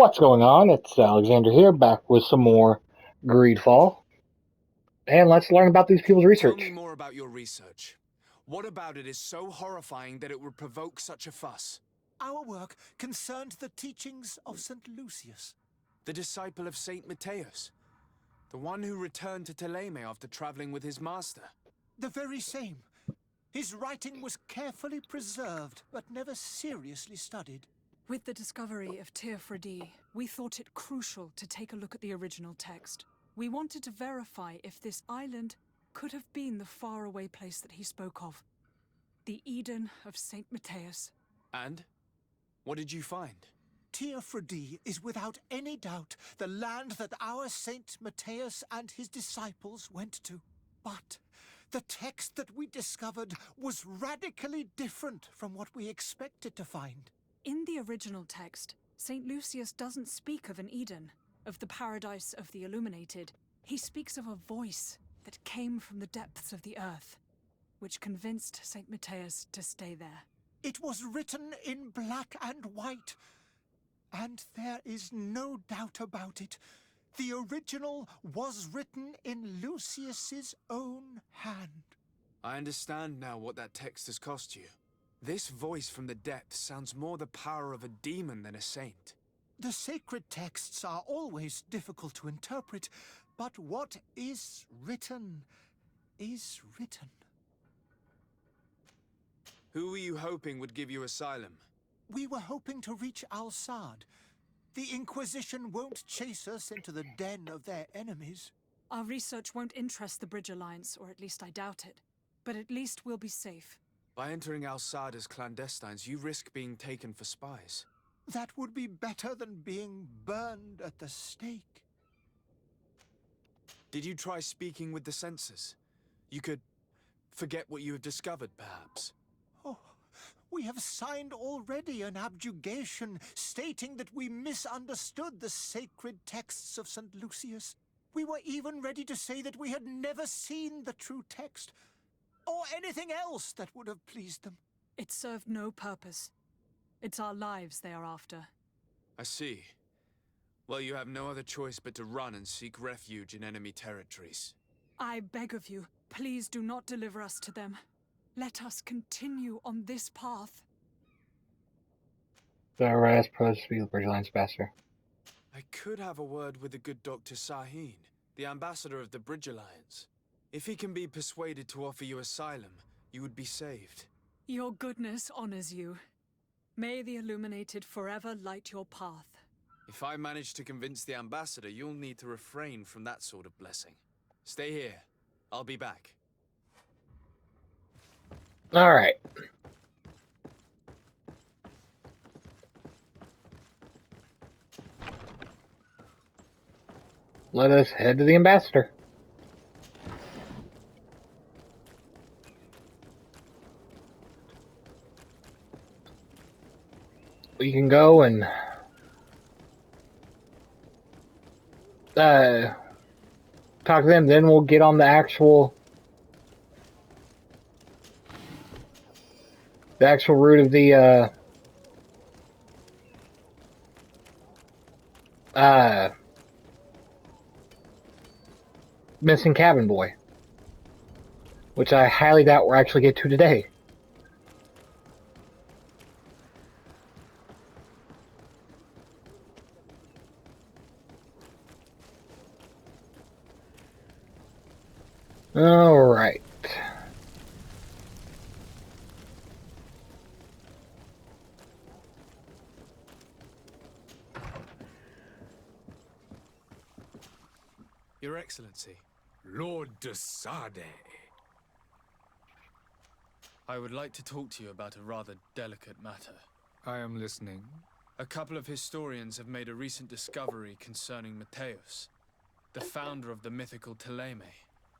What's going on? It's Alexander here, back with some more Greedfall. And let's learn about these people's Tell research. me more about your research. What about it is so horrifying that it would provoke such a fuss? Our work concerned the teachings of St. Lucius. The disciple of Saint Matthias. The one who returned to Teleme after traveling with his master. The very same. His writing was carefully preserved, but never seriously studied. With the discovery of Teofredi, we thought it crucial to take a look at the original text. We wanted to verify if this island could have been the faraway place that he spoke of. The Eden of Saint Matthias. And? What did you find? Teofredi is without any doubt the land that our Saint Matthias and his disciples went to. But the text that we discovered was radically different from what we expected to find. In the original text, St. Lucius doesn't speak of an Eden, of the paradise of the illuminated. He speaks of a voice that came from the depths of the earth, which convinced St. Matthias to stay there. It was written in black and white, and there is no doubt about it. The original was written in Lucius's own hand. I understand now what that text has cost you. This voice from the depths sounds more the power of a demon than a saint. The sacred texts are always difficult to interpret, but what is written is written. Who were you hoping would give you asylum? We were hoping to reach Al-Sad. The Inquisition won't chase us into the den of their enemies. Our research won't interest the Bridge Alliance, or at least I doubt it. But at least we'll be safe. By entering Al-Sad as clandestines, you risk being taken for spies. That would be better than being burned at the stake. Did you try speaking with the censors? You could forget what you have discovered, perhaps. Oh, we have signed already an abjugation stating that we misunderstood the sacred texts of St. Lucius. We were even ready to say that we had never seen the true text, or anything else that would have pleased them. It served no purpose. It's our lives they are after. I see. Well, you have no other choice but to run and seek refuge in enemy territories. I beg of you, please do not deliver us to them. Let us continue on this path. The arrest supposed to be the Bridge Alliance ambassador. I could have a word with the good Dr. Sahin, the ambassador of the Bridge Alliance. If he can be persuaded to offer you asylum, you would be saved. Your goodness honors you. May the illuminated forever light your path. If I manage to convince the ambassador, you'll need to refrain from that sort of blessing. Stay here. I'll be back. Alright. Let us head to the ambassador. We can go and talk to them, then we'll get on the actual route of the missing cabin boy, which I highly doubt we'll actually get to today. All right. Your Excellency. Lord de Sade. I would like to talk to you about a rather delicate matter. I am listening. A couple of historians have made a recent discovery concerning Matthias, the founder of the mythical Teleme.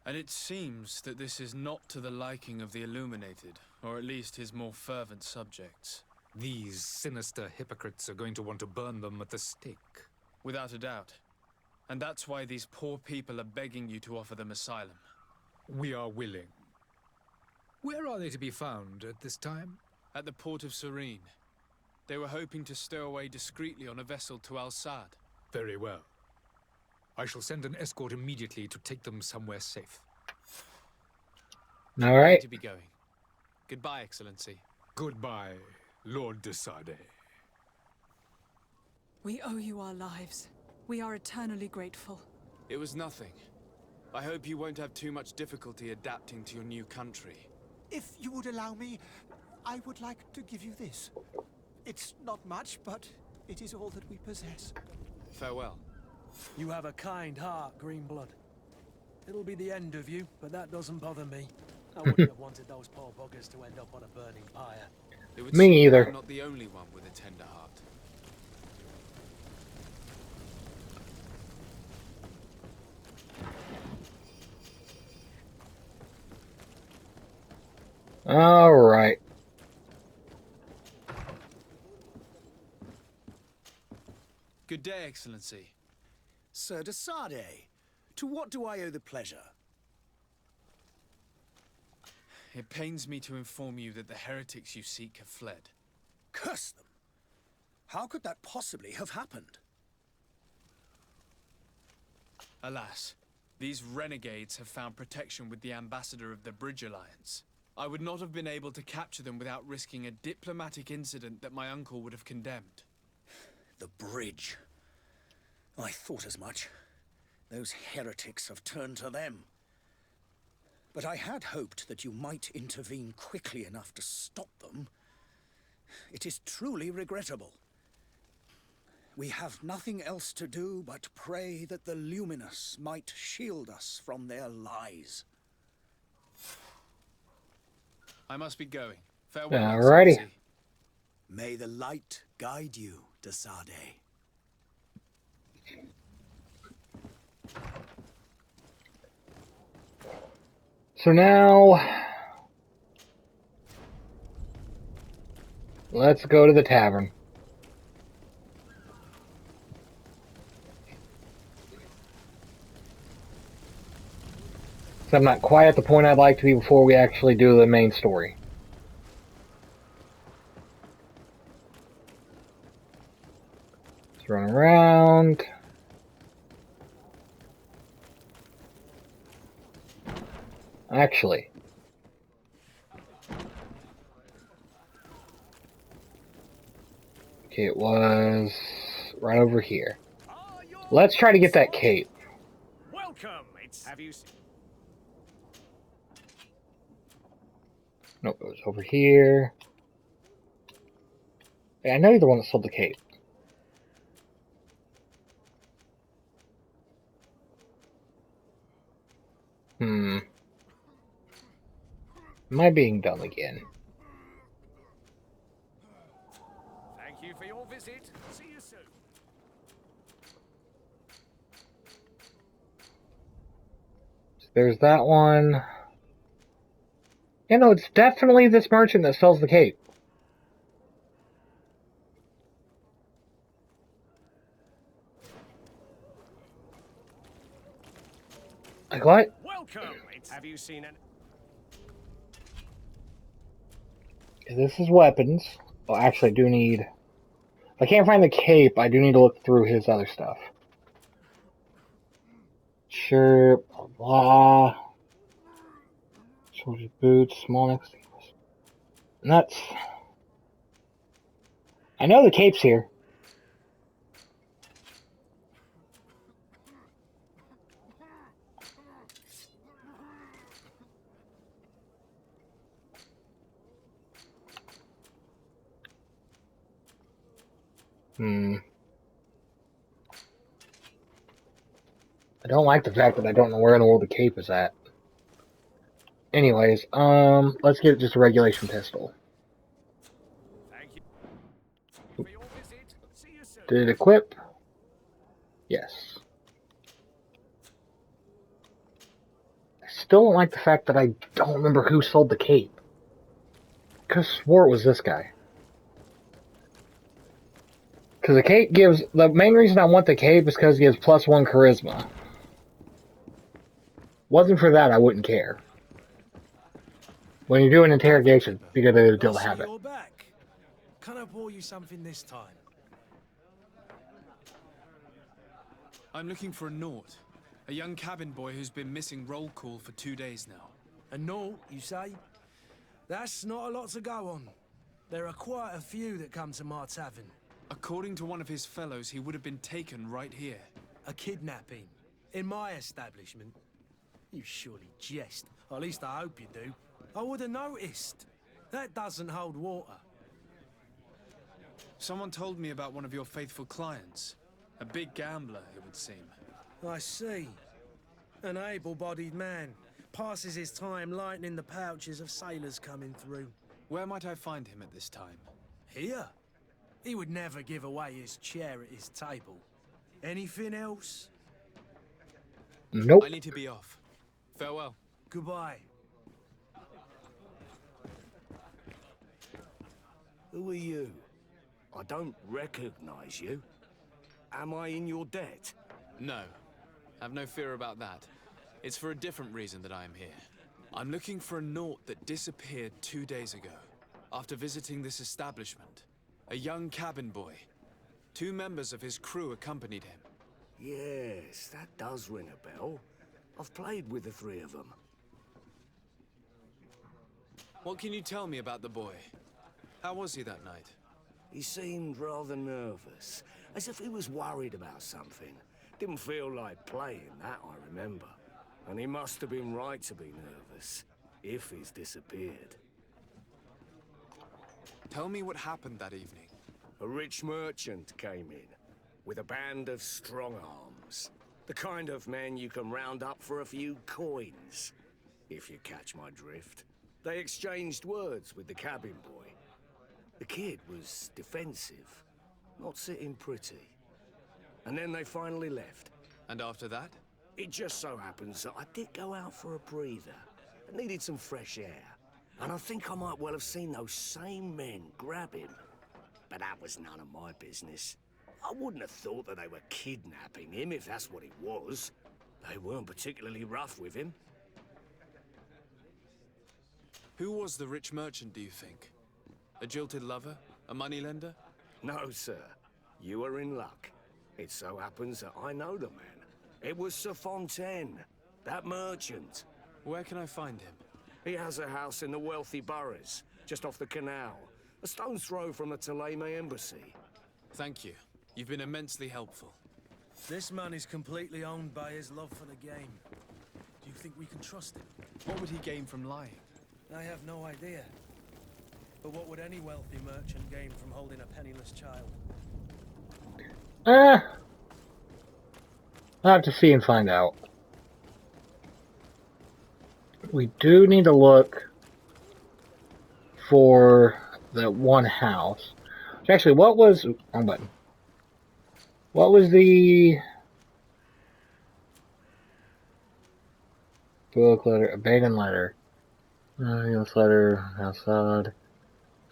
And it seems that this is not to the liking of the illuminated, or at least his more fervent subjects. These sinister hypocrites are going to want to burn them at the stake. Without a doubt. And that's why these poor people are begging you to offer them asylum. We are willing. Where are they to be found at this time? At the port of Serene. They were hoping to stow away discreetly on a vessel to Al-Sad. Very well. I shall send an escort immediately to take them somewhere safe. All I right. need to be going. Goodbye, Excellency. Goodbye, Lord de Sade. We owe you our lives. We are eternally grateful. It was nothing. I hope you won't have too much difficulty adapting to your new country. If you would allow me, I would like to give you this. It's not much, but it is all that we possess. Farewell. You have a kind heart, Greenblood. It'll be the end of you, but that doesn't bother me. I wouldn't have wanted those poor buggers to end up on a burning pyre. It would Me seem either. I'm not the only one with a tender heart. All right. Good day, Excellency. Sir de Sade, to what do I owe the pleasure? It pains me to inform you that the heretics you seek have fled. Curse them! How could that possibly have happened? Alas, these renegades have found protection with the ambassador of the Bridge Alliance. I would not have been able to capture them without risking a diplomatic incident that my uncle would have condemned. The bridge. I thought as much. Those heretics have turned to them. But I had hoped that you might intervene quickly enough to stop them. It is truly regrettable. We have nothing else to do but pray that the Luminous might shield us from their lies. I must be going. Farewell, Alrighty. Excellency. May the light guide you, de Sade. So now, let's go to the tavern. So I'm not quite at the point I'd like to be before we actually do the main story. Let's run around. Actually, okay, it was right over here. Let's try to get that cape. Welcome! Have you Nope, it was over here. Yeah, I know you're the one that sold the cape. Am I being dumb again? Thank you for your visit. See you soon. There's that one. You know, it's definitely this merchant that sells the cape. Like what? Welcome! Have you seen an... This is weapons. Oh, actually, I do need... If I can't find the cape, I do need to look through his other stuff. Shirt, blah, blah. Soldier's boots, small necks. Nuts. I know the cape's here. I don't like the fact that I don't know where in the world the cape is at. Anyways, let's get just a regulation pistol. Thank you for your visit. See you soon. Did it equip? Yes. I still don't like the fact that I don't remember who sold the cape. Because I swore it was this guy. Because the cape gives... The main reason I want the cape is because it gives +1 charisma. Wasn't for that, I wouldn't care. When you do an interrogation, you gotta deal to have it. You're back. Can I pour you something this time? I'm looking for a Naut, a young cabin boy who's been missing roll call for 2 days now. A Naut, you say? That's not a lot to go on. There are quite a few that come to my tavern. According to one of his fellows, he would have been taken right here. A kidnapping? In my establishment? You surely jest. Or at least I hope you do. I would have noticed. That doesn't hold water. Someone told me about one of your faithful clients. A big gambler, it would seem. I see. An able-bodied man. Passes his time lightening the pouches of sailors coming through. Where might I find him at this time? Here? He would never give away his chair at his table. Anything else? Nope. I need to be off. Farewell. Goodbye. Who are you? I don't recognize you. Am I in your debt? No. Have no fear about that. It's for a different reason that I am here. I'm looking for a Naut that disappeared 2 days ago, after visiting this establishment. A young cabin boy. 2 members of his crew accompanied him. Yes, that does ring a bell. I've played with the 3 of them. What can you tell me about the boy? How was he that night? He seemed rather nervous, as if he was worried about something. Didn't feel like playing, that I remember. And he must have been right to be nervous, if he's disappeared. Tell me what happened that evening. A rich merchant came in, with a band of strong arms. The kind of men you can round up for a few coins, if you catch my drift. They exchanged words with the cabin boy. The kid was defensive, not sitting pretty. And then they finally left. And after that? It just so happens that I did go out for a breather. I needed some fresh air. And I think I might well have seen those same men grab him. But that was none of my business. I wouldn't have thought that they were kidnapping him if that's what it was. They weren't particularly rough with him. Who was the rich merchant, do you think? A jilted lover? A moneylender? No, sir. You are in luck. It so happens that I know the man. It was Sir Fontaine, that merchant. Where can I find him? He has a house in the wealthy boroughs, just off the canal. A stone's throw from the Thélème embassy. Thank you. You've been immensely helpful. This man is completely owned by his love for the game. Do you think we can trust him? What would he gain from lying? I have no idea. But what would any wealthy merchant gain from holding a penniless child? I'll have to see and find out. We do need to look for that one house. Actually, what was... wrong button. What was the... book letter? Abandoned letter. This letter outside.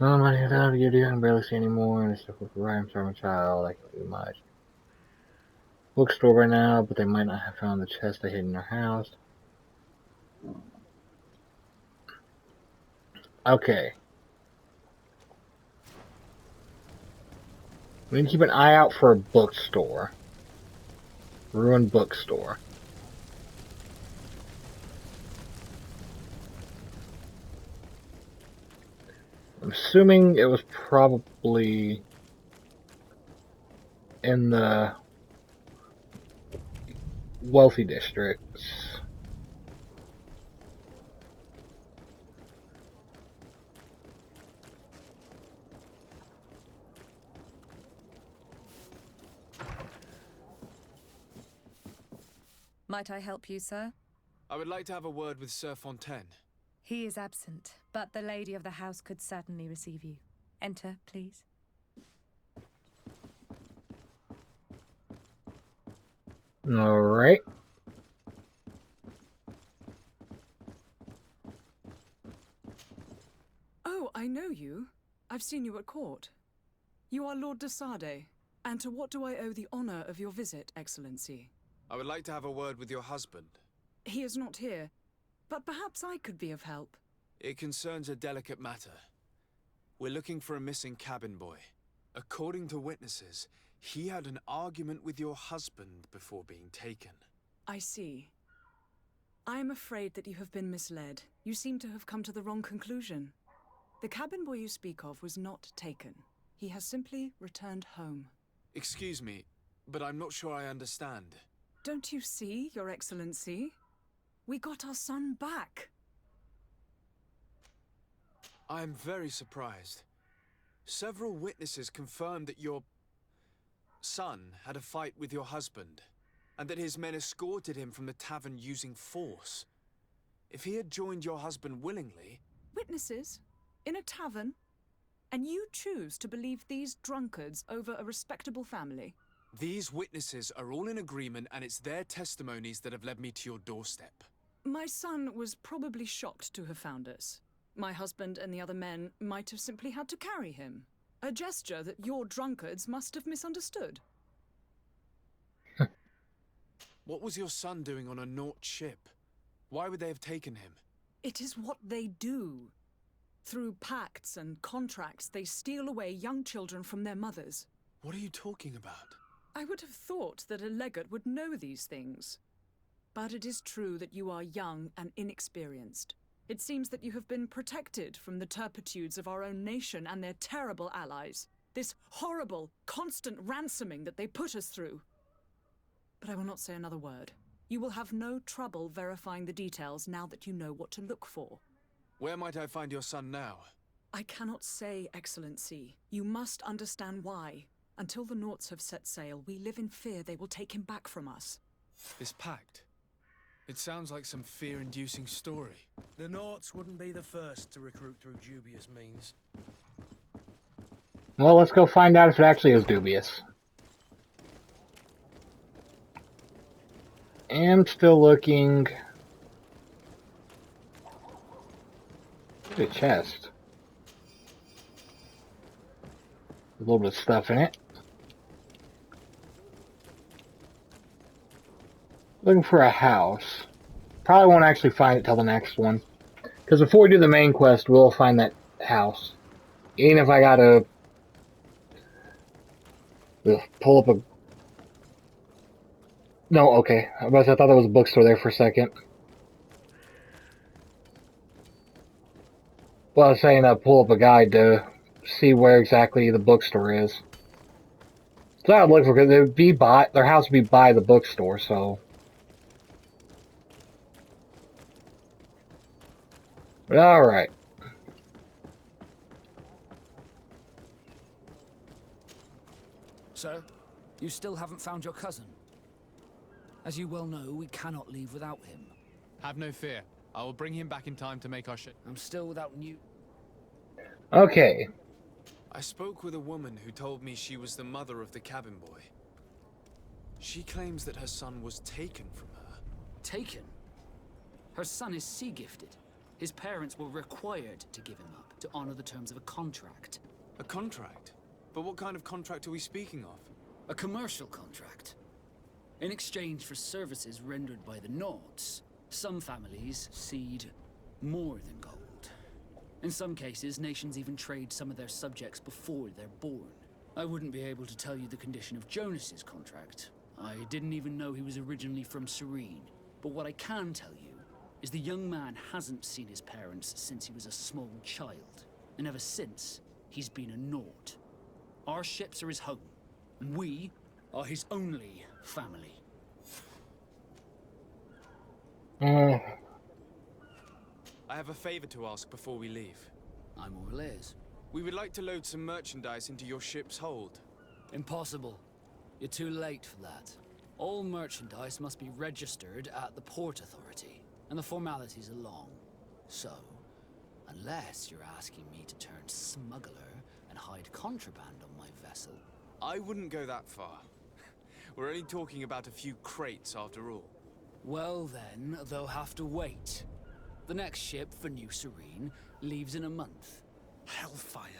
Oh, money is out of you, I can barely see anymore. And it's stuff with rhymes from a child. I can't do much. Bookstore right now, but they might not have found the chest they hid in their house. Okay. We need to keep an eye out for a bookstore. Ruined bookstore. I'm assuming it was probably in the wealthy districts. Might I help you, sir? I would like to have a word with Sir Fontaine. He is absent, but the lady of the house could certainly receive you. Enter, please. Alright. Oh, I know you. I've seen you at court. You are Lord de Sade. And to what do I owe the honor of your visit, Excellency? I would like to have a word with your husband. He is not here, but perhaps I could be of help. It concerns a delicate matter. We're looking for a missing cabin boy. According to witnesses, he had an argument with your husband before being taken. I see. I am afraid that you have been misled. You seem to have come to the wrong conclusion. The cabin boy you speak of was not taken. He has simply returned home. Excuse me, but I'm not sure I understand. Don't you see, Your Excellency? We got our son back. I am very surprised. Several witnesses confirmed that your son had a fight with your husband, and that his men escorted him from the tavern using force. If he had joined your husband willingly... Witnesses? In a tavern? And you choose to believe these drunkards over a respectable family? These witnesses are all in agreement, and it's their testimonies that have led me to your doorstep. My son was probably shocked to have found us. My husband and the other men might have simply had to carry him. A gesture that your drunkards must have misunderstood. What was your son doing on a Naut ship? Why would they have taken him? It is what they do. Through pacts and contracts, they steal away young children from their mothers. What are you talking about? I would have thought that a legate would know these things. But it is true that you are young and inexperienced. It seems that you have been protected from the turpitudes of our own nation and their terrible allies. This horrible, constant ransoming that they put us through. But I will not say another word. You will have no trouble verifying the details now that you know what to look for. Where might I find your son now? I cannot say, Excellency. You must understand why. Until the Nauts have set sail, we live in fear they will take him back from us. This pact? It sounds like some fear-inducing story. The Nauts wouldn't be the first to recruit through dubious means. Well, let's go find out if it actually is dubious. Am still looking. There's a chest. A little bit of stuff in it. Looking for a house. Probably won't actually find it till the next one. Because before we do the main quest, we'll find that house. Even if I gotta pull up a... No, okay. I thought there was a bookstore there for a second. Well, I was saying pull up a guide to see where exactly the bookstore is. So I would look for, because it would be by, their house would be by the bookstore, so... Alright. Sir, you still haven't found your cousin. As you well know, we cannot leave without him. Have no fear. I will bring him back in time to make our ship. I'm still without new... Okay. I spoke with a woman who told me she was the mother of the cabin boy. She claims that her son was taken from her. Taken? Her son is sea-gifted. His parents were required to give him up, to honor the terms of a contract. A contract? But what kind of contract are we speaking of? A commercial contract. In exchange for services rendered by the Nauts, some families cede more than gold. In some cases, nations even trade some of their subjects before they're born. I wouldn't be able to tell you the condition of Jonas's contract. I didn't even know he was originally from Serene. But what I can tell you is the young man hasn't seen his parents since he was a small child. And ever since, he's been a Naut. Our ships are his home. And we are his only family. I have a favor to ask before we leave. I'm all ears. We would like to load some merchandise into your ship's hold. Impossible. You're too late for that. All merchandise must be registered at the Port Authority, and the formalities are long. So, unless you're asking me to turn smuggler and hide contraband on my vessel... I wouldn't go that far. We're only talking about a few crates after all. Well then, they'll have to wait. The next ship for New Serene leaves in a month. Hellfire.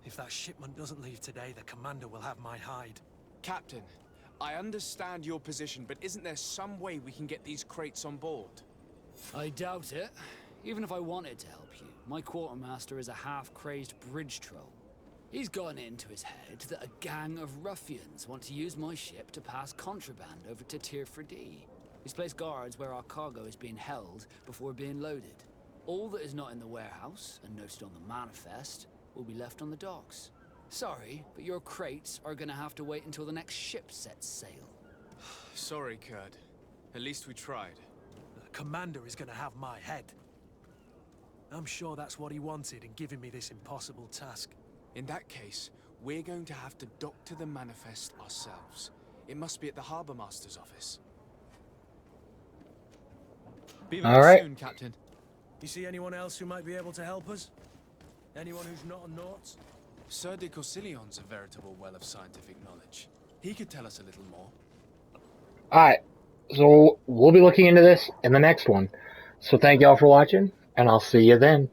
If that shipment doesn't leave today, the commander will have my hide. Captain, I understand your position, but isn't there some way we can get these crates on board? I doubt it. even if I wanted to help you, my quartermaster is a half-crazed bridge troll. He's gotten it into his head that a gang of ruffians want to use my ship to pass contraband over to Tier 4D. He's placed guards where our cargo is being held before being loaded. All that is not in the warehouse, and noted on the manifest, will be left on the docks. Sorry, but your crates are gonna have to wait until the next ship sets sail. Sorry, Kurt. At least we tried. The commander is gonna have my head. I'm sure that's what he wanted in giving me this impossible task. In that case, we're going to have to doctor the manifest ourselves. It must be at the Harbour Master's office. Be back All right. soon, Captain. You see anyone else who might be able to help us? Anyone who's not a Naut? Sir de Corcillion's a veritable well of scientific knowledge. He could tell us a little more. Alright, so we'll be looking into this in the next one. So thank y'all for watching, and I'll see you then.